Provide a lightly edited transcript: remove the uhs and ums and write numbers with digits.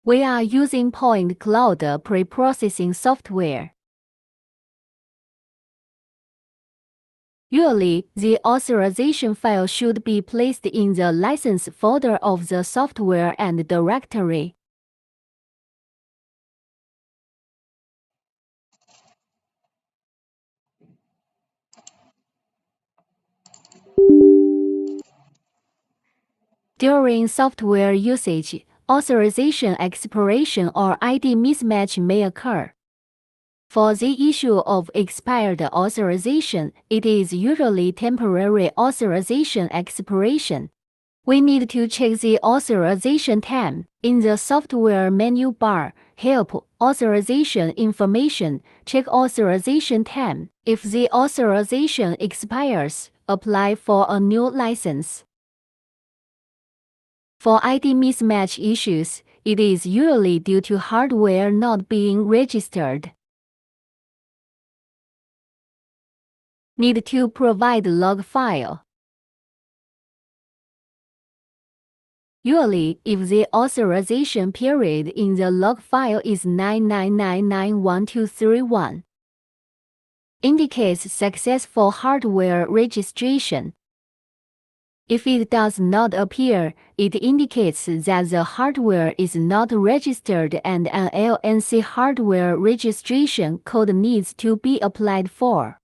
We are using point cloud preprocessing software. Usually, the authorization file should be placed in the license folder of the software and directory. During software usage, authorization expiration or ID mismatch may occur. For the issue of expired authorization, it is usually temporary authorization expiration. We need to check the authorization time. In the software menu bar, Help, Authorization Information, check authorization time. If the authorization expires, apply for a new license. For ID mismatch issues, it is usually due to hardware not being registered. Need to provide log file. Usually, if the authorization period in the log file is 999912331, indicates successful hardware registration. If it does not appear, it indicates that the hardware is not registered and an LNC hardware registration code needs to be applied for.